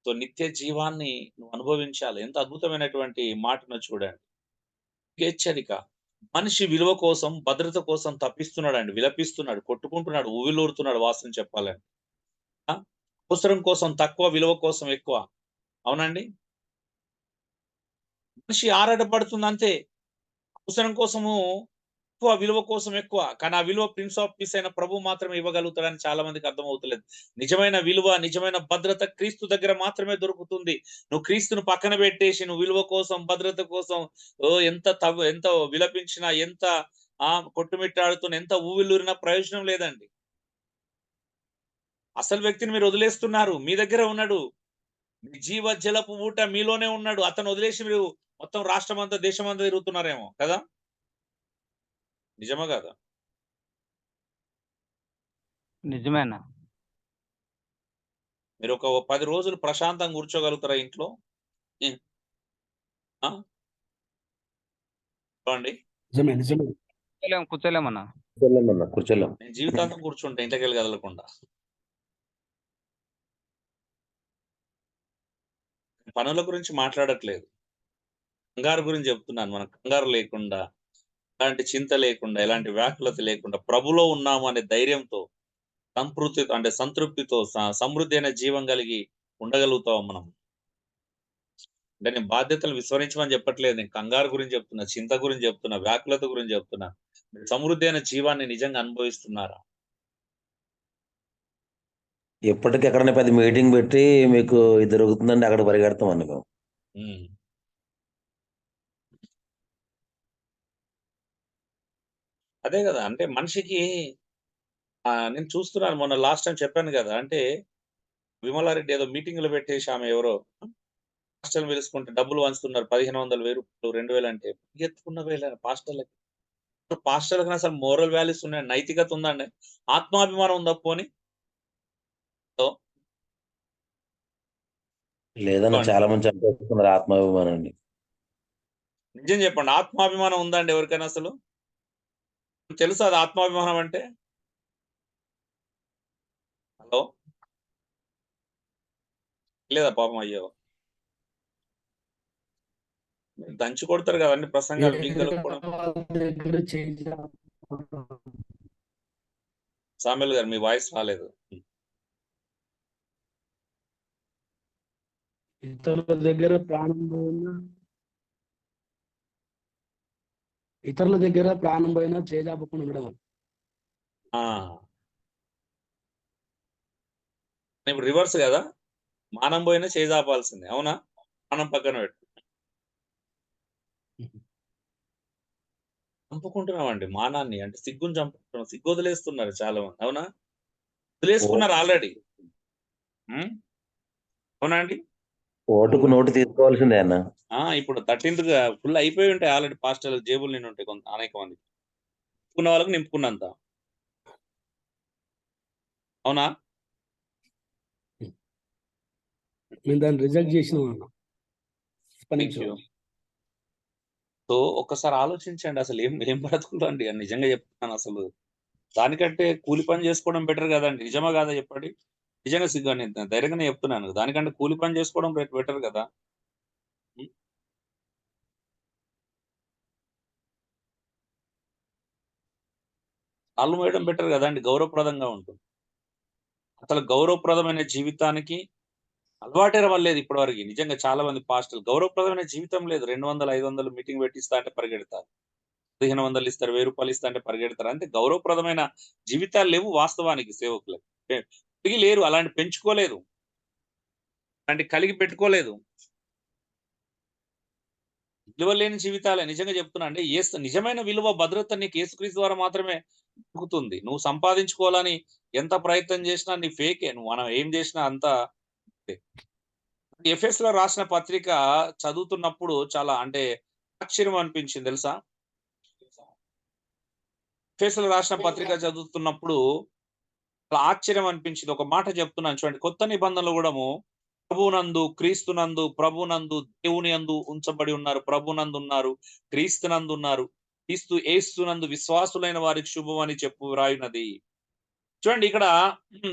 సో నిత్య జీవాన్ని నువ్వు అనుభవించాలి. ఎంత అద్భుతమైనటువంటి మాటను చూడండి. హెచ్చరిక. మనిషి విలువ కోసం, భద్రత కోసం తప్పిస్తున్నాడండి, విలపిస్తున్నాడు, కొట్టుకుంటున్నాడు, ఊవిలూరుతున్నాడు వాస్తవం చెప్పాలంటే. అవసరం కోసం తక్కువ, విలువ కోసం ఎక్కువ. అవునండి? మనిషి ఆరాటపడుతుంది అంతే. అవసరం కోసము ఎక్కువ, విలువ కోసం ఎక్కువ. కానీ ఆ విలువ ప్రిన్స్ ఆఫ్ పీస్ అయిన ప్రభు మాత్రమే ఇవ్వగలుగుతాడని చాలా మందికి అర్థం అవుతలేదు. నిజమైన విలువ, నిజమైన భద్రత క్రీస్తు దగ్గర మాత్రమే దొరుకుతుంది. నువ్వు క్రీస్తును పక్కన పెట్టేసి నువ్వు విలువ కోసం, భద్రత కోసం ఎంత విలపించినా, ఎంత కొట్టుమిట్టాడుతున్నా, ఎంత ఊవిల్లూరినా ప్రయోజనం లేదండి. అసలు వ్యక్తిని మీరు వదిలేస్తున్నారు. మీ దగ్గర ఉన్నాడు. మీ జీవ జలపు ఊట మీలోనే ఉన్నాడు. అతను వదిలేసి మీరు మొత్తం రాష్ట్రం అంతా, దేశం అంతా తిరుగుతున్నారేమో కదా? నిజమా కదా? నిజమేనా? మీరు ఒక 10 రోజులు ప్రశాంతంగా కూర్చోగలుగుతారా ఇంట్లో? అండి నిజమే. కూర్చోలేమన్నా. కూర్చోలేం. నేను జీవితాంతం కూర్చుంటా ఇంట్లోకి వెళ్ళి కదలకుండా. పనుల గురించి మాట్లాడట్లేదు, కంగారు గురించి చెప్తున్నాను. మనం కంగారు లేకుండా, ఎలాంటి చింత లేకుండా, ఎలాంటి వ్యాకులత లేకుండా ప్రభులో ఉన్నాము అనే ధైర్యంతో, సంతృప్తితో సమృద్ధి అయిన జీవం కలిగి ఉండగలుగుతాం మనం. అంటే నేను బాధ్యతలు విస్మరించమని చెప్పట్లేదు. నేను కంగారు గురించి చెప్తున్నా, చింత గురించి చెప్తున్నా, వ్యాకులత గురించి చెప్తున్నా. సమృద్ధి అయిన జీవాన్ని నిజంగా అనుభవిస్తున్నారా? ఎప్పటికీ ఎక్కడైనా పెద్ద మీటింగ్ పెట్టి మీకు ఇది దొరుకుతుందండి అక్కడ పరిగెడతాం అండి మేము. అదే కదా. అంటే మనిషికి నేను చూస్తున్నాను, మొన్న లాస్ట్ టైం చెప్పాను కదా. అంటే విమలారెడ్డి ఏదో మీటింగ్లు పెట్టేసి ఆమె ఎవరో పాస్టర్లు పిలుచుకుంటే డబ్బులు పంచుతున్నారు. 1500, 1000 రూపాయలు, 2000 అంటే ఎత్తుకున్న వేల పాస్టర్లకి. పాస్టర్లకు అసలు మోరల్ వాల్యూస్ ఉన్నాయి, నైతికత ఉందండి, ఆత్మాభిమానం ఉందా పోని? లేదన్న చాలా మంది చంపేస్తున్నారు ఆత్మాభిమానాన్ని. నిజం చెప్పండి, ఆత్మాభిమానం ఉందండి ఎవరికైనా అసలు? తెలుసా అది ఆత్మాభిమానం అంటే? హలో, లేదా పాపం? అయ్యో, దంచి కొడతారు కదండి ప్రసంగాలు మీకు కూడా. సామెల్ గారు మీ వాయిస్ రాలేదు. ఇతరుల దగ్గర ప్రాణం పోయినా చేజాపకుండా ఉండడం. ఇప్పుడు రివర్స్ కదా, మానం పోయినా చేజాపాల్సిందే. అవునా? మానం పక్కన పెట్టు. చంపుకుంటున్నామండి మానాన్ని, అంటే సిగ్గును చంపుకుంటున్నాం. సిగ్గు వదిలేస్తున్నారు చాలా మంది. అవునా? వదిలేసుకున్నారు ఆల్రెడీ. అవునా అండి? ఓటుకు నోటు తీసుకోవాల్సిందే అన్న. ఇప్పుడు 13th ఫుల్ అయిపోయి ఉంటాయి ఆల్రెడీ. పాస్టర్లు జేబులు నిండి ఉంటాయి కొంత, అనేక మంది. నింపుకున్న వాళ్ళకి నింపుకున్నంత. అవునా? మేము దాన్ని రిజెక్ట్ చేసినాం. సో ఒక్కసారి ఆలోచించండి, అసలు ఏం బ్రతుకులండి అని నిజంగా చెప్తున్నాను. అసలు దానికంటే కూలి పని చేసుకోవడం బెటర్ కదండి. నిజమా కాదా చెప్పండి? నిజంగా సిగ్గు, నేను ధైర్యంగానే చెప్తున్నాను. దానికంటే కూలి పని చేసుకోవడం బెటర్ కదా. కాళ్ళు వేయడం బెటర్ కదండి, గౌరవప్రదంగా ఉంటుంది. అసలు గౌరవప్రదమైన జీవితానికి అలవాటే అవ్వలేదు ఇప్పటివరకు. నిజంగా చాలా మంది పాస్టర్లు గౌరవప్రదమైన జీవితం లేదు. 200, 500 మీటింగ్ పెట్టిస్తా అంటే పరిగెడతారు. 1500 ఇస్తారు, 1000 రూపాయలు ఇస్తా అంటే పరిగెడతారు. అంటే గౌరవప్రదమైన జీవితాలు లేవు వాస్తవానికి సేవకులకు. కలిగి లేరు, అలాంటి పెంచుకోలేదు, అలాంటి కలిగి పెట్టుకోలేదు. విలువ లేని జీవితాలే. నిజంగా చెప్తున్నా అండి. నిజమైన విలువ భద్రత నీకు యేసుక్రీస్తు ద్వారా మాత్రమే దొరుకుతుంది. నువ్వు సంపాదించుకోవాలని ఎంత ప్రయత్నం చేసినా నీ ఫేకే. నువ్వు మనం ఏం చేసినా అంతా ఎఫెస్‌లో రాసిన పత్రిక చదువుతున్నప్పుడు చాలా అంటే ఆశ్చర్యం అనిపించింది తెలుసా? ఎఫెస్‌లో రాసిన పత్రిక చదువుతున్నప్పుడు చాలా ఆశ్చర్యం అనిపించింది. ఒక మాట చెప్తున్నాను చూడండి. కొత్త నిబంధనలో కూడాము ప్రభునందు, క్రీస్తునందు, ప్రభునందు, దేవుని యందు ఉంచబడి ఉన్నారు. ప్రభునందు ఉన్నారు, క్రీస్తునందు ఉన్నారు. క్రీస్తు యేసునందు విశ్వాసులైన వారికి శుభం అని చెప్పు రాయునది. చూడండి ఇక్కడ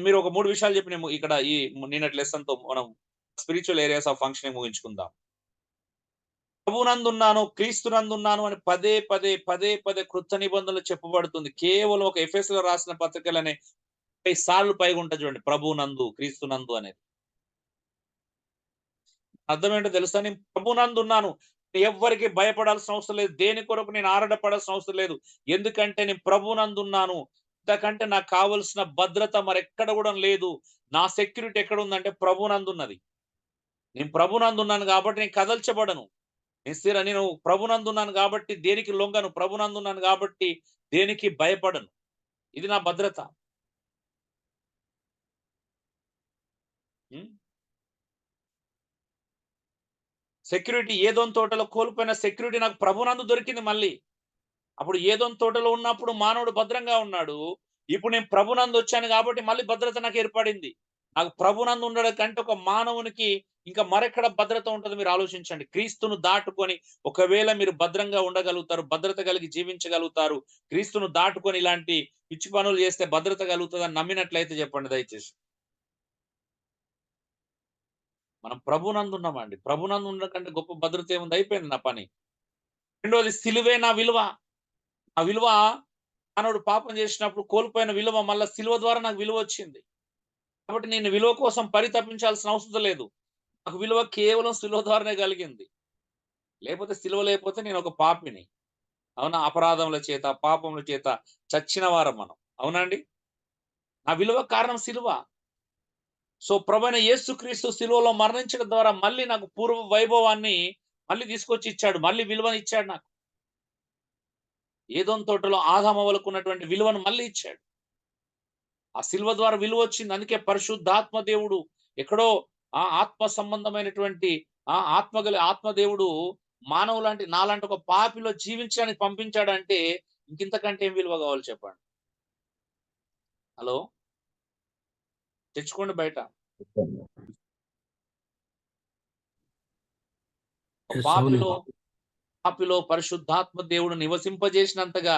మీరు ఒక 3 విషయాలు చెప్పిన ఇక్కడ ఈ నిన్నటి లెసన్‌తో మనం స్పిరిచువల్ ఏరియాస్ ఆఫ్ ఫంక్షనింగ్ ముగించుకుందాం. ప్రభునందున్నాను, క్రీస్తునందున్నాను అని పదే కృత నిబంధనలు చెప్పబడుతుంది. కేవలం ఒక ఎఫెస్‌లో రాసిన పత్రికలనే 30 సార్లు పైగా ఉంటుంది చూడండి. ప్రభునందు, క్రీస్తునందు అనేది. అర్థం ఏంటో తెలుసా? నేను ప్రభునందున్నాను. ఎవ్వరికి భయపడాల్సిన అవసరం లేదు. దేని కొరకు నేను ఆరాటపడాల్సిన అవసరం లేదు. ఎందుకంటే నేను ప్రభునందున్నాను. ఇంతకంటే నాకు కావలసిన భద్రత మరెక్కడ కూడా లేదు. నా సెక్యూరిటీ ఎక్కడ ఉందంటే ప్రభునందున్నది. నేను ప్రభునందున్నాను కాబట్టి నేను కదల్చబడను. నేను ప్రభునందున్నాను కాబట్టి దేనికి లొంగను. ప్రభునందున్నాను కాబట్టి దేనికి భయపడను. ఇది నా భద్రత. సెక్యూరిటీ ఏదోన్ తోటలో కోల్పోయిన సెక్యూరిటీ నాకు ప్రభునందు దొరికింది మళ్ళీ. అప్పుడు ఏదోన్ తోటలో ఉన్నప్పుడు మానవుడు భద్రంగా ఉన్నాడు. ఇప్పుడు నేను ప్రభునందు వచ్చాను కాబట్టి మళ్ళీ భద్రత నాకు ఏర్పడింది. నాకు ప్రభునందు ఉండడం కంటే ఒక మానవునికి ఇంకా మరెక్కడ భద్రత ఉంటుందో మీరు ఆలోచించండి. క్రీస్తును దాటుకొని ఒకవేళ మీరు భద్రంగా ఉండగలుగుతారు, భద్రత కలిగి జీవించగలుగుతారు. క్రీస్తును దాటుకొని ఇలాంటి పిచ్చి పనులు చేస్తే భద్రత కలుగుతుందని నమ్మినట్లయితే చెప్పండి దయచేసి. మనం ప్రభునందు ఉన్నామండి. ప్రభునందు ఉండడం కంటే గొప్ప భద్రత ఏముంది? అయిపోయింది నా పని. రెండోది సిలువే నా విలువ. ఆ విలువ మానవుడు పాపం చేసినప్పుడు కోల్పోయిన విలువ మళ్ళా సిలువ ద్వారా నాకు విలువ వచ్చింది. కాబట్టి నేను విలువ కోసం పరితపించాల్సిన అవసరం లేదు. నాకు విలువ కేవలం సిలువ ద్వారానే కలిగింది. లేకపోతే సిలువ లేకపోతే నేను ఒక పాపిని. అవునా? అపరాధముల చేత, పాపముల చేత చచ్చిన వారం మనం. అవునండి? నా విలువ కారణం సిలువ. సో ప్రభువైన యేసుక్రీస్తు సిలువలో మరణించడం ద్వారా మళ్ళీ నాకు పూర్వ వైభవాన్ని మళ్ళీ తీసుకొచ్చి ఇచ్చాడు. మళ్ళీ విలువని ఇచ్చాడు నాకు. ఏదోన్ తోటలో ఆదామవ్వలకు ఉన్నటువంటి విలువను మళ్ళీ ఇచ్చాడు. ఆ సిలువ ద్వారా విలువ వచ్చింది. అందుకే పరిశుద్ధాత్మ దేవుడు ఎక్కడో ఆత్మ సంబంధమైనటువంటి ఆత్మదేవుడు మానవులాంటి నాలాంటి ఒక పాపిలో జీవించడానికి పంపించాడంటే ఇంకింతకంటే ఏం విలువ కావాలి చెప్పండి? హలో, తెచ్చుకోండి బయట. పాపిలో పరిశుద్ధాత్మ దేవుడు నివసింపజేసినంతగా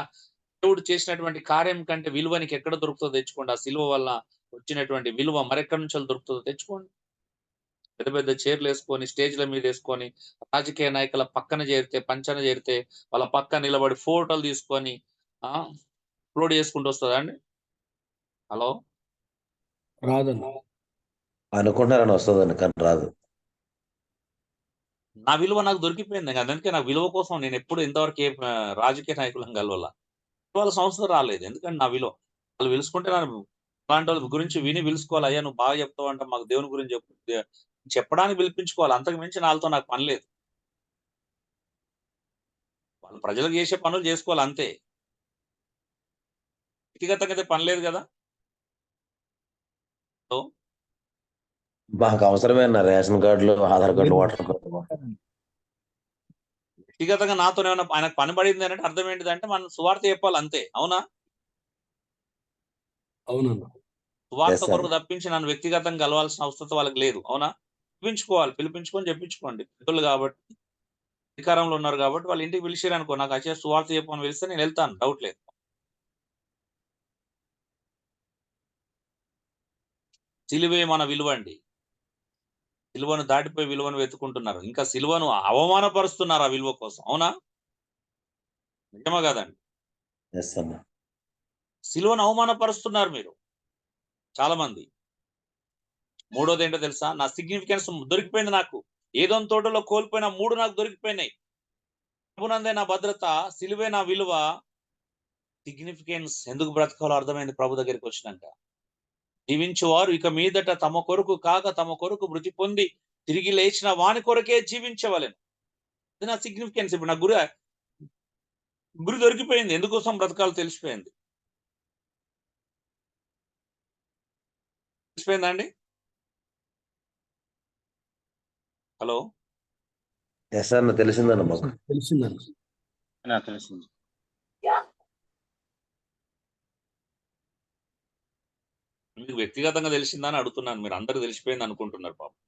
దేవుడు చేసినటువంటి కార్యం కంటే విలువనికి ఎక్కడ దొరుకుతుందో తెచ్చుకోండి. ఆ సిలువ వల్ల వచ్చినటువంటి విలువ మరెక్కడి నుంచి దొరుకుతుందో తెచ్చుకోండి. పెద్ద పెద్ద చైర్లు వేసుకొని స్టేజ్ల మీద వేసుకొని రాజకీయ నాయకుల పక్కన చేరితే పంచన చేరితే వాళ్ళ పక్కన నిలబడి ఫోటోలు తీసుకొని అప్లోడ్ చేసుకుంటూ వస్తుందా అండి? హలో, రాదన్న. అనుకుంటారని వస్తుందండి కానీ రాదు. నా విలువ నాకు దొరికిపోయింది. అందుకే నా విలువ కోసం నేను ఎప్పుడు ఇంతవరకు ఏ రాజకీయ నాయకులను కలవాల వాళ్ళ సంస్థ రాలేదు. ఎందుకంటే నా విలువ వాళ్ళు పిలుచుకుంటే నన్ను అలాంటి వాళ్ళ గురించి విని పిలుచుకోవాలి. అయ్యా నువ్వు బాగా చెప్తావు అంటే మాకు దేవుని గురించి చెప్పడానికి పిలిపించుకోవాలి. అంతకు మించి వాళ్ళతో నాకు పని లేదు. వాళ్ళు ప్రజలకు చేసే పనులు చేసుకోవాలి అంతే. వ్యక్తిగతంగా అయితే పని లేదు కదా. మాకు అవసరమైన రేషన్ కార్డులు, ఆధార్ కార్డులు, ఓటర్ కార్డు. వ్యక్తిగతంగా నాతో ఏమైనా ఆయనకు పని పడింది అంటే అర్థం ఏంటిదంటే మనం సువార్త చెప్పాలి అంతే. అవునా? అవునన్నా. సువార్త కొరకు తప్పించి నన్ను వ్యక్తిగతంగా కలవాల్సిన అవసరం వాళ్ళకి లేదు. అవునా? పిలిపించుకొని చెప్పించుకోండి. పెద్దలు కాబట్టి అధికారంలో ఉన్నారు కాబట్టి వాళ్ళ ఇంటికి పిలిచారు అనుకో, నాకు వచ్చే సువార్త చెప్పని పిలిస్తే నేను వెళ్తాను, డౌట్ లేదు. సిలువే మన విలువ అండి. సిలువను దాటిపోయి విలువను వెతుకుంటున్నారు. ఇంకా సిలువను అవమానపరుస్తున్నారు ఆ విలువ కోసం. అవునా? నిజమా కాదండి? సిలువను అవమానపరుస్తున్నారు మీరు చాలా మంది. మూడోది ఏంటో తెలుసా? నా సిగ్నిఫికెన్స్ దొరికిపోయింది నాకు. ఏదోన్ తోటలో కోల్పోయిన 3 నాకు దొరికిపోయినాయి. ప్రభునందే నా భద్రత, సిలువే నా విలువ, సిగ్నిఫికెన్స్. ఎందుకు బ్రతకాలో అర్థమైంది ప్రభు దగ్గరికి వచ్చినాక. జీవించువారు ఇక మీదట తమ కొరకు కాక తమ కొరకు మృతి పొంది తిరిగి లేచిన వాని కొరకే జీవించవలెను. ఇది నా సిగ్నిఫికెన్స్. ఇప్పుడు నా గురి దొరికిపోయింది, ఎందుకోసం బ్రతకాలో తెలిసిపోయింది. తెలిసిపోయిందా అండి? హలో, ఎస్ అన్న, తెలిసిందన్న మాకు. తెలిసిందన్న. తెలిసింది. మీకు వ్యక్తిగతంగా తెలిసిందా అని అడుగుతున్నాను. మీరు అందరికి తెలిసిపోయింది అనుకుంటున్నారు పాపం.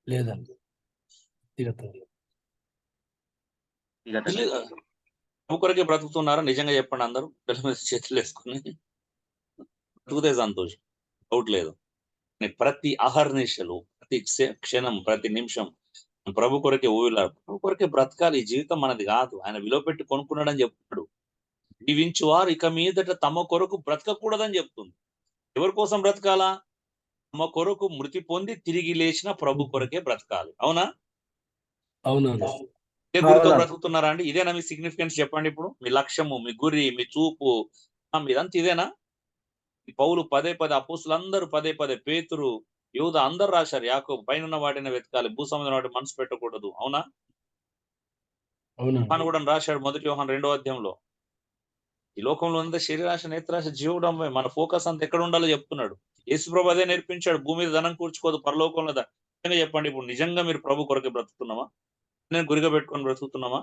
లేదండి, వ్యక్తిగతంగా. ప్రభు కొరకే బ్రతుకుతున్నారా? నిజంగా చెప్పండి అందరూ. పిల్లల మీద చేతులు వేసుకుని బ్రతుకుతే సంతోషం, డౌట్ లేదు. ప్రతి అహర్నిశలు, ప్రతి క్షణం, ప్రతి నిమిషం ప్రభు కొరకే ఊవిలాడు. ప్రభు కొరకే బ్రతకాలి. ఈ జీవితం మనది కాదు. ఆయన విలువ పెట్టి కొనుక్కున్నాడని చెప్తాడు. జీవించువారు ఇక మీదట తమ కొరకు బ్రతకకూడదని చెప్తుంది. ఎవరి కోసం బ్రతకాలా? తమ కొరకు మృతి పొంది తిరిగి లేచిన ప్రభు కొరకే బ్రతకాలి. అవునా? అవునవును. ఇదే గురితో బ్రతుకుతున్నారా అండి? ఇదేనా మీ సిగ్నిఫికెన్స్? చెప్పండి. ఇప్పుడు మీ లక్ష్యము, మీ గురి, మీ చూపు, మీదంతా ఇదేనా? పౌలు పదే పదే, అపోస్తులందరూ పదే పదే, పేతురు, యూద అందరు రాశారు. యాకోబు పైన వాటిని వెతకాలి, భూ సంబంధం వాటి మనసు పెట్టకూడదు. అవునా? యోహాను కూడా రాశాడు మొదటి యోహాను 2వ అధ్యాయంలో, ఈ లోకంలో అంతా శరీరాశ, నేత్రాశ, జీవుడంపై మన ఫోకస్ అంతా ఎక్కడ ఉండాలో చెప్తున్నాడు. యేసుప్రభు అదే నేర్పించాడు. భూమి మీద ధనం కూర్చుకోదు, పరలోకంలో నిజంగా చెప్పండి. ఇప్పుడు నిజంగా మీరు ప్రభు కొరకే బ్రతుకుతున్నామా? నేను గురిగా పెట్టుకొని బ్రతుకుతున్నామా?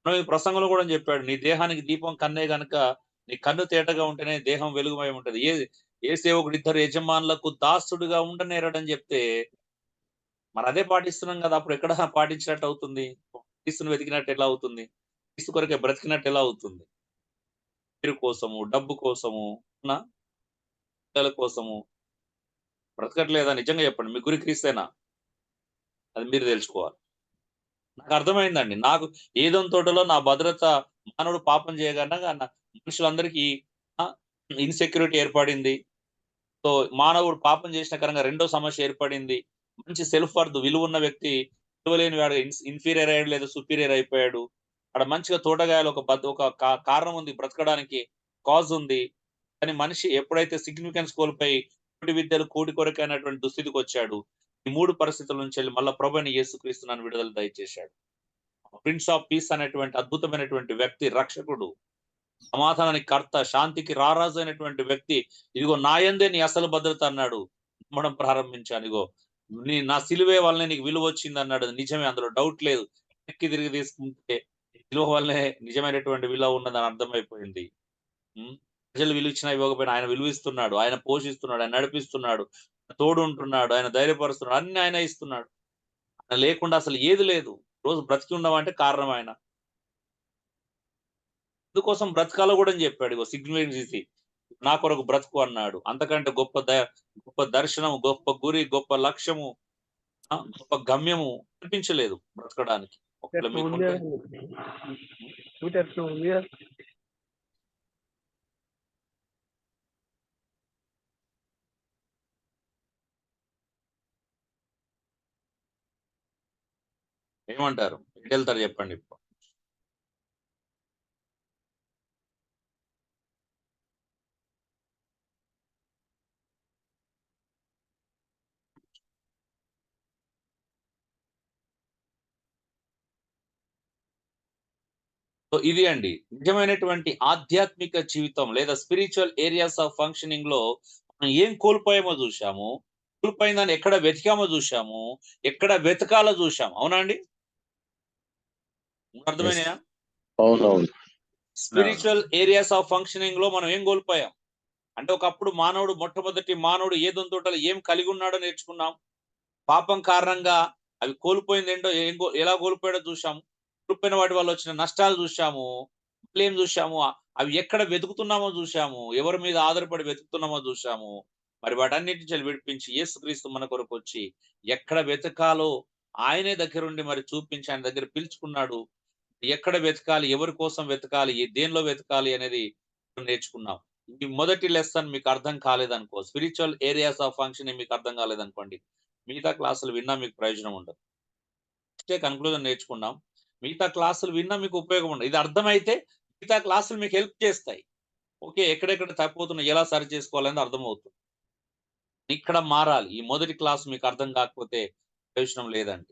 మనం ఈ ప్రసంగంలో కూడా చెప్పాడు, నీ దేహానికి దీపం కన్నే గనక నీ కన్ను తేటగా ఉంటేనే దేహం వెలుగుమై ఉంటది. ఏ సేవకుడు ఇద్దరు యజమానులకు దాసుడుగా ఉండనేరడని చెప్తే మరి అదే పాటిస్తున్నాం కదా. అప్పుడు ఎక్కడ పాటించినట్టు అవుతుంది? క్రీస్తును వెతికినట్టు ఎలా అవుతుంది? క్రీస్తు కొరకే బ్రతికినట్టు ఎలా అవుతుంది? పేరు కోసము, డబ్బు కోసము, పిల్లల కోసము బ్రతకట్లేదా? నిజంగా చెప్పండి. మీ గురి క్రీస్తేనా? అది మీరు తెలుసుకోవాలి. నాకు అర్థమైందండి. నాకు ఏదోని తోటలో నా భద్రత, మానవుడు పాపం చేయగలగా మనుషులందరికీ ఇన్సెక్యూరిటీ ఏర్పడింది. సో మానవుడు పాపం చేసిన కారణంగా రెండో సమస్య ఏర్పడింది. మంచి సెల్ఫ్ వర్త్, విలువ ఉన్న వ్యక్తి విలువలేని వాడు ఇన్ఫీరియర్ అయ్యాడు లేదా సుపీరియర్ అయిపోయాడు. అక్కడ మంచిగా తోటగాయలు ఒక కారణం ఉంది బ్రతకడానికి, కాజ్ ఉంది. కానీ మనిషి ఎప్పుడైతే సిగ్నిఫికెన్స్ కోల్పోయి కోటి విద్యలు కోటి కొరకే అనేటువంటి దుస్థితికి వచ్చాడు, ఈ 3 పరిస్థితుల నుంచి వెళ్ళి మళ్ళా ప్రభువైన యేసుక్రీస్తు నన్ను విడుదల దయచేశాడు. ప్రిన్స్ ఆఫ్ పీస్ అనేటువంటి అద్భుతమైనటువంటి వ్యక్తి, రక్షకుడు, సమాధానానికి కర్త, శాంతికి రారాజు అయినటువంటి వ్యక్తి, ఇదిగో నాయందే నీ అసలు భద్రత అన్నాడు. నమ్మడం ప్రారంభించాను. ఇదిగో నా సిలువే వల్లనే నీకు విలువ వచ్చింది అన్నాడు. నిజమే, అందులో డౌట్ లేదు. వెనక్కి తిరిగి తీసుకుంటే విలువ వల్లనే నిజమైనటువంటి విలువ ఉన్నదని అర్థమైపోయింది. ప్రజలు విలువ ఇచ్చినా ఇవ్వకపోయినా ఆయన విలువిస్తున్నాడు, ఆయన పోషిస్తున్నాడు, ఆయన నడిపిస్తున్నాడు, తోడు ఉంటున్నాడు, ఆయన ధైర్యపరుస్తున్నాడు, అన్ని ఆయన ఇస్తున్నాడు. ఆయన లేకుండా అసలు ఏది లేదు. రోజు బ్రతికి ఉన్నామంటే కారణం ఆయన. అందుకోసం బ్రతకాలో కూడా అని చెప్పాడు. ఇగో సిగ్నిఫికెన్స్, నా కొరకు బ్రతుకు అన్నాడు. అంతకంటే గొప్ప దర్శనం, గొప్ప గురి, గొప్ప లక్ష్యము, గొప్ప గమ్యము కనిపించలేదు బ్రతకడానికి. ఏమంటారు? ఎటు వెళ్తారు చెప్పండి. ఇప్పుడు సో ఇది అండి నిజమైనటువంటి ఆధ్యాత్మిక జీవితం లేదా స్పిరిచువల్ ఏరియాస్ ఆఫ్ ఫంక్షనింగ్ లో మనం ఏం కోల్పోయామో చూసాము, కోల్పోయిన దాన్ని ఎక్కడ వెతికామో చూసాము, ఎక్కడ వెతకాలో చూసాము. అవునా అండి? అర్థమైనా? అవునవును. స్పిరిచువల్ ఏరియాస్ ఆఫ్ ఫంక్షనింగ్ లో మనం ఏం కోల్పోయాం అంటే, ఒకప్పుడు మొట్టమొదటి మానవుడు ఏదొని తోటలో ఏం కలిగి ఉన్నాడో నేర్చుకున్నాం. పాపం కారణంగా అవి కోల్పోయింది ఏంటో, ఎలా కోల్పోయాడో చూసాము. కోల్పోయిన వాటి వల్ల వచ్చిన నష్టాలు చూసాము. మళ్ళీ ఏం చూసాము? అవి ఎక్కడ వెతుకుతున్నామో చూసాము, ఎవరి మీద ఆధారపడి వెతుకుతున్నామో చూసాము. మరి వాటన్నిటి నుంచి విడిపించి యేసుక్రీస్తు మన కొరకు వచ్చి ఎక్కడ వెతకాలో ఆయనే దగ్గరుండి మరి చూపించి ఆయన దగ్గర పిలుచుకున్నాడు. ఎక్కడ వెతకాలి, ఎవరి కోసం వెతకాలి, దేనిలో వెతకాలి అనేది నేర్చుకున్నాం. ఈ మొదటి లెసన్ మీకు అర్థం కాలేదనుకో, స్పిరిచువల్ ఏరియాస్ ఆఫ్ ఫంక్షనింగ్ మీకు అర్థం కాలేదనుకోండి, మిగతా క్లాసులు విన్నా మీకు ప్రయోజనం ఉండదు. కన్క్లూజన్ నేర్చుకున్నాం, మిగతా క్లాసులు విన్నా మీకు ఉపయోగం ఉండదు. ఇది అర్థమైతే మిగతా క్లాసులు మీకు హెల్ప్ చేస్తాయి. ఓకే. ఎక్కడెక్కడ తప్పిపోతున్నాయి, ఎలా సరి చేసుకోవాలనేది అర్థమవుతుంది. ఇక్కడ మారాలి. ఈ మొదటి క్లాస్ మీకు అర్థం కాకపోతే ప్రయోజనం లేదండి.